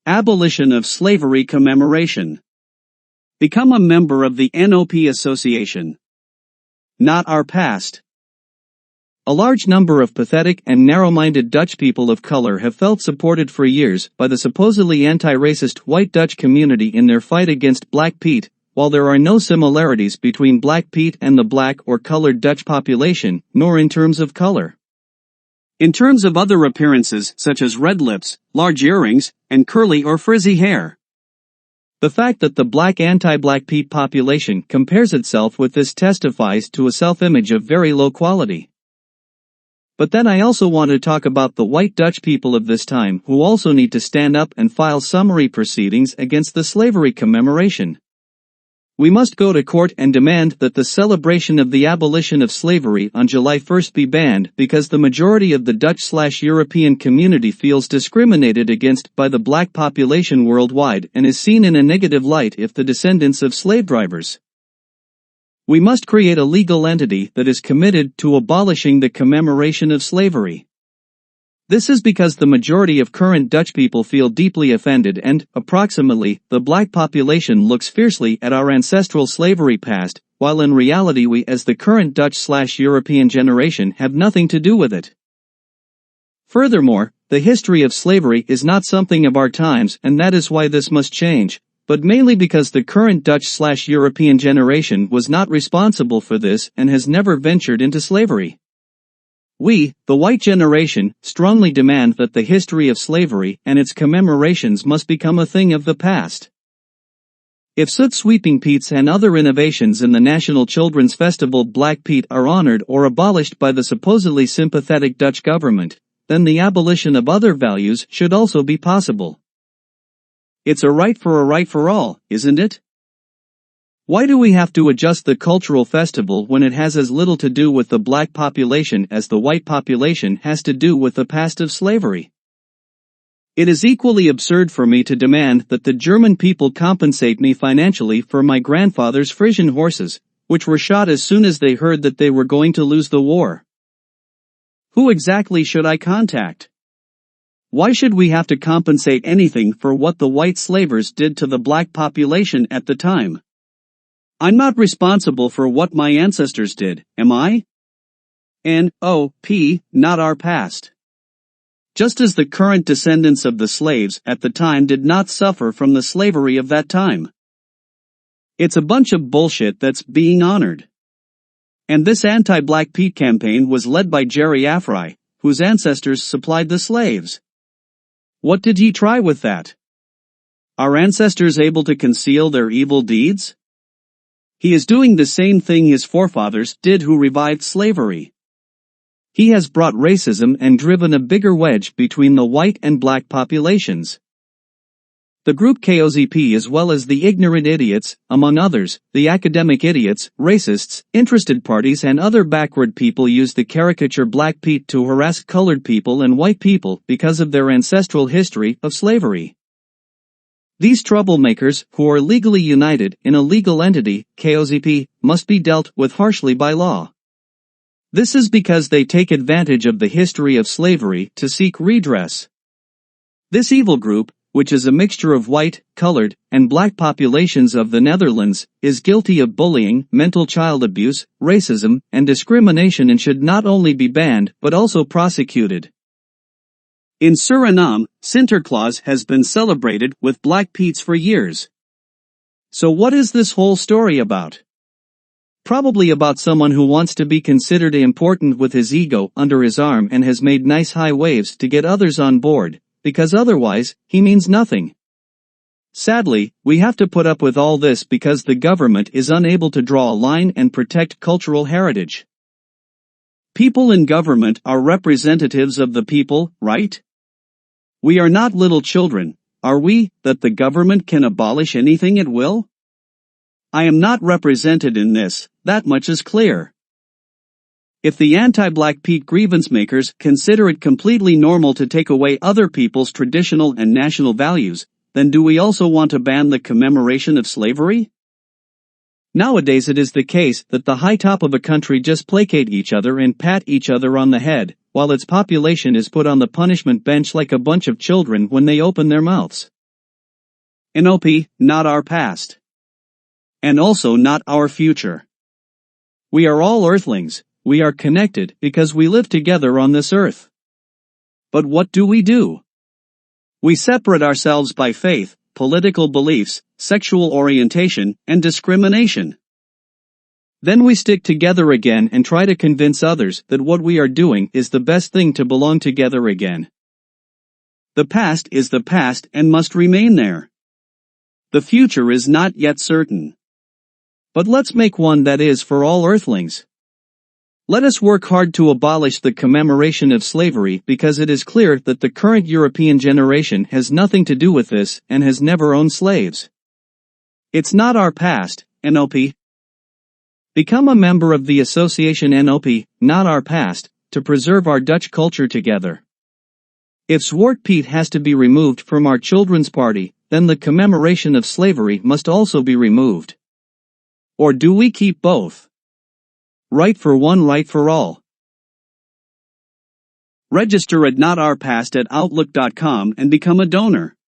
Abolition of slavery commemoration. Become a member of the NOP Association. Not our past. A large number of pathetic and narrow-minded Dutch people of color have felt supported for years by the supposedly anti-racist white Dutch community in their fight against Black Pete, while there are no similarities between Black Pete and the black or colored Dutch population, nor in terms of color. In terms of other appearances such as red lips, large earrings, and curly or frizzy hair. The fact that the black anti-Black Pete population compares itself with this testifies to a self-image of very low quality. But then I also want to talk about the white Dutch people of this time who also need to stand up and file summary proceedings against the slavery commemoration. We must go to court and demand that the celebration of the abolition of slavery on July 1st be banned because the majority of the Dutch/European community feels discriminated against by the black population worldwide and is seen in a negative light if the descendants of slave drivers. We must create a legal entity that is committed to abolishing the commemoration of slavery. This is because the majority of current Dutch people feel deeply offended and, approximately, the black population looks fiercely at our ancestral slavery past, while in reality we as the current Dutch/European generation have nothing to do with it. Furthermore, the history of slavery is not something of our times and that is why this must change, but mainly because the current Dutch/European generation was not responsible for this and has never ventured into slavery. We, the white generation, strongly demand that the history of slavery and its commemorations must become a thing of the past. If soot sweeping Petes and other innovations in the National Children's Festival Black Pete are honored or abolished by the supposedly sympathetic Dutch government, then the abolition of other values should also be possible. It's a right for all, isn't it? Why do we have to adjust the cultural festival when it has as little to do with the black population as the white population has to do with the past of slavery? It is equally absurd for me to demand that the German people compensate me financially for my grandfather's Frisian horses, which were shot as soon as they heard that they were going to lose the war. Who exactly should I contact? Why should we have to compensate anything for what the white slavers did to the black population at the time? I'm not responsible for what my ancestors did, am I? NOP, not our past. Just as the current descendants of the slaves at the time did not suffer from the slavery of that time. It's a bunch of bullshit that's being honored. And this anti-Black Pete campaign was led by Jerry Afry, whose ancestors supplied the slaves. What did he try with that? Are ancestors able to conceal their evil deeds? He is doing the same thing his forefathers did who revived slavery. He has brought racism and driven a bigger wedge between the white and black populations. The group KOZP as well as the ignorant idiots, among others, the academic idiots, racists, interested parties and other backward people use the caricature Black Pete to harass colored people and white people because of their ancestral history of slavery. These troublemakers, who are legally united in a legal entity, KOZP, must be dealt with harshly by law. This is because they take advantage of the history of slavery to seek redress. This evil group, which is a mixture of white, colored, and black populations of the Netherlands, is guilty of bullying, mental child abuse, racism, and discrimination and should not only be banned but also prosecuted. In Suriname, Sinterklaas has been celebrated with Black Petes for years. So what is this whole story about? Probably about someone who wants to be considered important with his ego under his arm and has made nice high waves to get others on board, because otherwise, he means nothing. Sadly, we have to put up with all this because the government is unable to draw a line and protect cultural heritage. People in government are representatives of the people, right? We are not little children, are we, that the government can abolish anything it will? I am not represented in this, that much is clear. If the anti-Black Pete grievance makers consider it completely normal to take away other people's traditional and national values, then do we also want to ban the commemoration of slavery? Nowadays it is the case that the high top of a country just placate each other and pat each other on the head, while its population is put on the punishment bench like a bunch of children when they open their mouths. NOP, not our past. And also not our future. We are all earthlings, we are connected because we live together on this earth. But what do? We separate ourselves by faith, political beliefs, sexual orientation, and discrimination. Then we stick together again and try to convince others that what we are doing is the best thing to belong together again. The past is the past and must remain there. The future is not yet certain. But let's make one that is for all earthlings. Let us work hard to abolish the commemoration of slavery because it is clear that the current European generation has nothing to do with this and has never owned slaves. It's not our past, NOP. Become a member of the association NOP, not our past, to preserve our Dutch culture together. If Zwarte Piet has to be removed from our children's party, then the commemoration of slavery must also be removed. Or do we keep both? Right for one, right for all. Register at notourpast@outlook.com and become a donor.